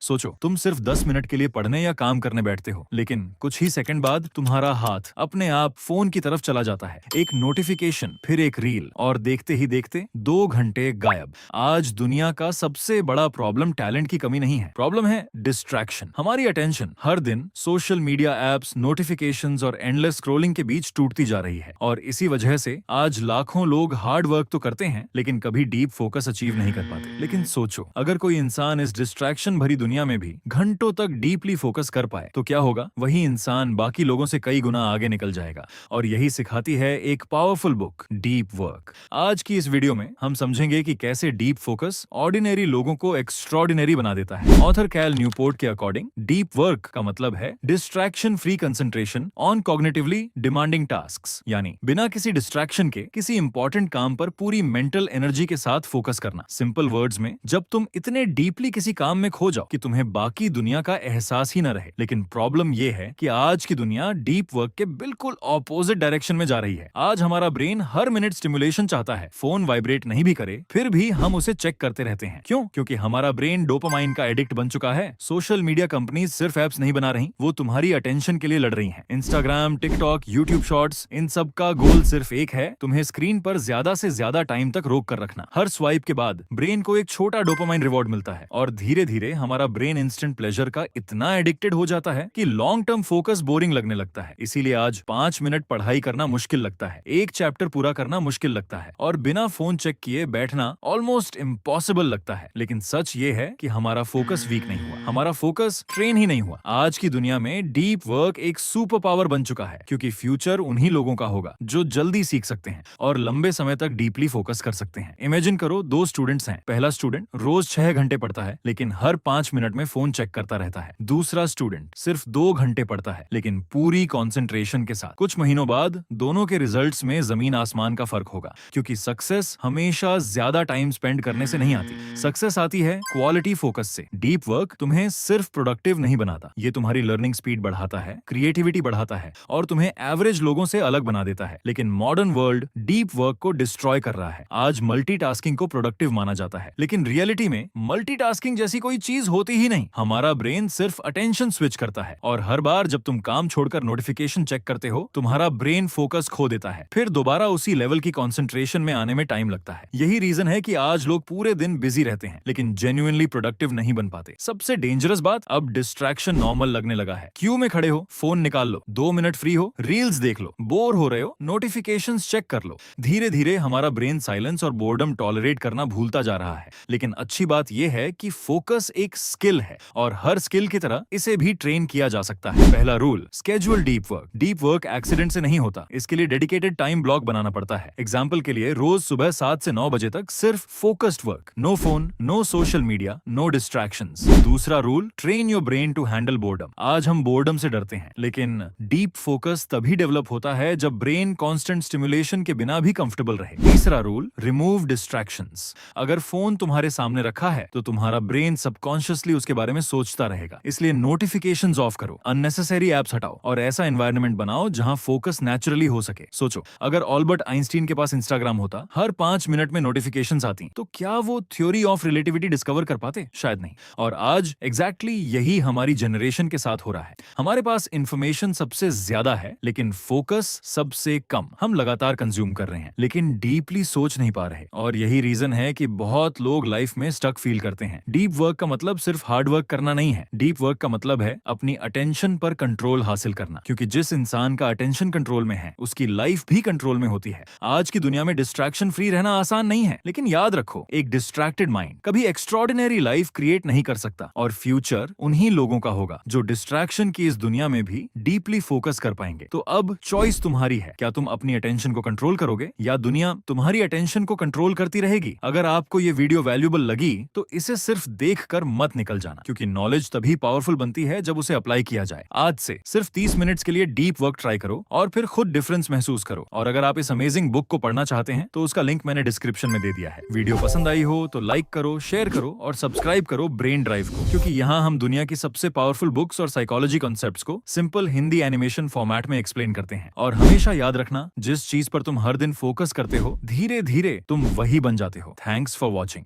सोचो, तुम सिर्फ 10 मिनट के लिए पढ़ने या काम करने बैठते हो, लेकिन कुछ ही सेकंड बाद तुम्हारा हाथ अपने आप फोन की तरफ चला जाता है। एक नोटिफिकेशन, फिर एक रील, और देखते ही देखते 2 घंटे गायब। आज दुनिया का सबसे बड़ा प्रॉब्लम टैलेंट की कमी नहीं है, प्रॉब्लम है डिस्ट्रैक्शन। हमारी अटेंशन हर दिन सोशल मीडिया एप्स, नोटिफिकेशंस और एंडलेस स्क्रोलिंग के बीच टूटती जा रही है। और इसी वजह से आज लाखों लोग हार्ड वर्क तो करते हैं, लेकिन कभी डीप फोकस अचीव नहीं कर पाते। लेकिन सोचो, अगर कोई इंसान इस डिस्ट्रैक्शन भरी दुनिया में भी घंटों तक डीपली फोकस कर पाए तो क्या होगा? वही इंसान बाकी लोगों से कई गुना आगे निकल जाएगा। और यही सिखाती है एक पावरफुल बुक, डीप वर्क। आज की इस वीडियो में हम समझेंगे कि कैसे डीप फोकस ऑर्डिनरी लोगों को एक्स्ट्रॉर्डिनरी बना देता है। ऑथर कैल न्यूपोर्ट के अकॉर्डिंग डीप वर्क का मतलब है distraction free concentration on cognitively demanding tasks, यानी बिना किसी डिस्ट्रैक्शन के किसी इंपॉर्टेंट काम पर पूरी मेंटल एनर्जी के साथ फोकस करना। सिंपल वर्ड्स में, जब तुम इतने डीपली किसी काम में खो जाओ कि तुम्हें बाकी दुनिया का एहसास ही न रहे। लेकिन प्रॉब्लम यह है कि आज की दुनिया डीप वर्क के बिल्कुल ऑपोजिट डायरेक्शन में जा रही है। आज हमारा ब्रेन हर मिनट स्टिमुलेशन चाहता है। फोन वाइब्रेट नहीं भी करे फिर भी हम उसे चेक करते रहते हैं। क्यों? क्योंकि हमारा ब्रेन डोपामाइन का एडिक्ट बन चुका है। सोशल मीडिया कंपनीज सिर्फ एप्स नहीं बना रही, वो तुम्हारी अटेंशन के लिए लड़ रही हैं। इंस्टाग्राम, टिकटॉक, यूट्यूब शॉर्ट्स, इन सब का गोल सिर्फ एक है, तुम्हें स्क्रीन पर ज्यादा से ज्यादा टाइम तक रोक कर रखना। हर स्वाइप के बाद ब्रेन को एक छोटा डोपामाइन रिवॉर्ड मिलता है और धीरे धीरे हमारा ब्रेन इंस्टेंट प्लेजर का इतना एडिक्टेड हो जाता है कि लॉन्ग टर्म फोकस बोरिंग लगने लगता है। इसीलिए आज 5 मिनट पढ़ाई करना मुश्किल लगता है, एक चैप्टर पूरा करना मुश्किल लगता है और बिना फोन चेक किए बैठना ऑलमोस्ट इम्पॉसिबल लगता है। लेकिन सच ये है कि हमारा फोकस वीक नहीं हुआ, हमारा फोकस ट्रेन ही नहीं हुआ। आज की दुनिया में डीप वर्क एक सुपर पावर बन चुका है, क्योंकि फ्यूचर उन्हीं लोगों का होगा जो जल्दी सीख सकते हैं और लंबे समय तक डीपली फोकस कर सकते हैं। इमेजिन करो, 2 स्टूडेंट्स हैं। पहला स्टूडेंट रोज 6 घंटे पढ़ता है, लेकिन हर 5 मिनट में फोन चेक करता रहता है। दूसरा स्टूडेंट सिर्फ 2 घंटे पढ़ता है, लेकिन पूरी कंसंट्रेशन के साथ। कुछ महीनों बाद दोनों के रिजल्ट्स में जमीन आसमान का फर्क होगा, क्योंकि सक्सेस हमेशा ज्यादा टाइम स्पेंड करने से नहीं आती। सक्सेस आती है क्वालिटी फोकस से। डीप वर्क तुम्हें सिर्फ प्रोडक्टिव नहीं बनाता, ये तुम्हारी लर्निंग स्पीड बढ़ाता है, क्रिएटिविटी बढ़ाता है और तुम्हें एवरेज लोगों से अलग बना देता है। लेकिन मॉडर्न वर्ल्ड डीप वर्क को डिस्ट्रॉय कर रहा है। आज मल्टीटास्किंग को प्रोडक्टिव माना जाता है, लेकिन रियलिटी में मल्टीटास्किंग जैसी कोई चीज होती ही नहीं। हमारा ब्रेन सिर्फ अटेंशन स्विच करता है और हर बार जब तुम काम छोड़कर नोटिफिकेशन चेक करते हो, तुम्हारा ब्रेन फोकस खो देता है। फिर दोबारा उसी लेवल की कंसंट्रेशन में आने में टाइम लगता है। यही रीजन है कि आज लोग पूरे दिन बिजी रहते हैं, लेकिन जेन्युइनली प्रोडक्टिव नहीं बन पाते। सबसे डेंजरस बात, अब डिस्ट्रैक्शन नॉर्मल लगने लगा है। क्यू में खड़े हो, फोन निकाल लो, 2 मिनट फ्री हो, रील्स देख लो, बोर हो रहे हो, नोटिफिकेशंस चेक कर लो। धीरे धीरे हमारा ब्रेन साइलेंस और बोर्डम टॉलरेट करना भूलता जा रहा है। लेकिन अच्छी बात यह है कि फोकस एक स्किल है और हर स्किल की तरह इसे भी ट्रेन किया जा सकता है। पहला rule, schedule deep work. Deep work accident से नहीं होता, इसके लिए डेडिकेटेड टाइम ब्लॉक बनाना पड़ता है। एग्जांपल के लिए, रोज सुबह 7 से 9 बजे तक सिर्फ focused work, no phone, no social media, no distractions. दूसरा rule, train your brain to handle boredom. आज हम बोर्डम से डरते हैं, लेकिन डीप फोकस तभी डेवलप होता है जब ब्रेन कांस्टेंट स्टिमुलेशन के बिना भी कंफर्टेबल रहे। तीसरा रूल, रिमूव डिस्ट्रैक्शंस। अगर फोन तुम्हारे सामने रखा है तो तुम्हारा ब्रेन सबकॉन्शियसली उसके बारे में सोचता रहेगा, इसलिए नोटिफिकेशंस ऑफ करो, अननेसेसरी एप्स हटाओ और ऐसा एनवायरनमेंट बनाओ जहां फोकस नेचुरली हो सके। सोचो, अगर ऑल्बर्ट आइंस्टीन के पास इंस्टाग्राम होता, हर 5 मिनट में नोटिफिकेशंस आती, तो क्या वो थ्योरी ऑफ रिलेटिविटी डिस्कवर कर पाते? शायद नहीं। और आज एग्जैक्टली यही हमारी जनरेशन के साथ हो रहा है। हमारे पास इंफॉर्मेशन सबसे ज्यादा है, लेकिन फोकस सबसे कम। हम लगातार कंज्यूम कर रहे हैं, लेकिन डीपली सोच नहीं पा रहे। और यही रीजन है कि बहुत लोग लाइफ में स्टक फील करते हैं। डीप वर्क का मतलब सिर्फ हार्ड वर्क करना नहीं है। डीप वर्क का मतलब है अपनी अटेंशन पर कंट्रोल हासिल करना, क्योंकि जिस इंसान का अटेंशन कंट्रोल में है, उसकी लाइफ भी कंट्रोल में होती है। आज की दुनिया में डिस्ट्रैक्शन फ्री रहना आसान नहीं है, लेकिन याद रखो, एक डिस्ट्रैक्टेड माइंड कभी एक्स्ट्रॉर्डिनरी लाइफ क्रिएट नहीं कर सकता। और फ्यूचर उन्हीं लोगों का होगा जो डिस्ट्रैक्शन की इस दुनिया में भी डीपली फोकस कर पाएंगे। तो अब चॉइस तुम्हारी है, क्या तुम अपनी अटेंशन को कंट्रोल करोगे या दुनिया तुम्हारी अटेंशन को कंट्रोल करती रहेगी? अगर आपको ये वीडियो वैल्यूएबल लगी तो इसे सिर्फ देखकर मत निकल जाना, क्योंकि नॉलेज तभी पावरफुल बनती है जब उसे अप्लाई किया जाए। आज से सिर्फ 30 मिनट्स के लिए डीप वर्क ट्राई करो और फिर खुद डिफरेंस महसूस करो। और अगर आप इस अमेजिंग बुक को पढ़ना चाहते हैं तो उसका लिंक मैंने डिस्क्रिप्शन में दे दिया है। वीडियो पसंद आई हो तो लाइक करो, शेयर करो और सब्सक्राइब करो ब्रेन ड्राइव को, क्योंकि यहाँ हम दुनिया की सबसे पावरफुल बुक्स और साइकोलॉजी कॉन्सेप्ट्स को सिंपल हिंदी एनिमेशन फॉर्मेट में एक्सप्लेन करते हैं। और हमेशा याद रखना, जिस चीज पर तुम हर दिन फोकस करते हो, धीरे धीरे तुम वही बन जाते हो। Thanks for watching.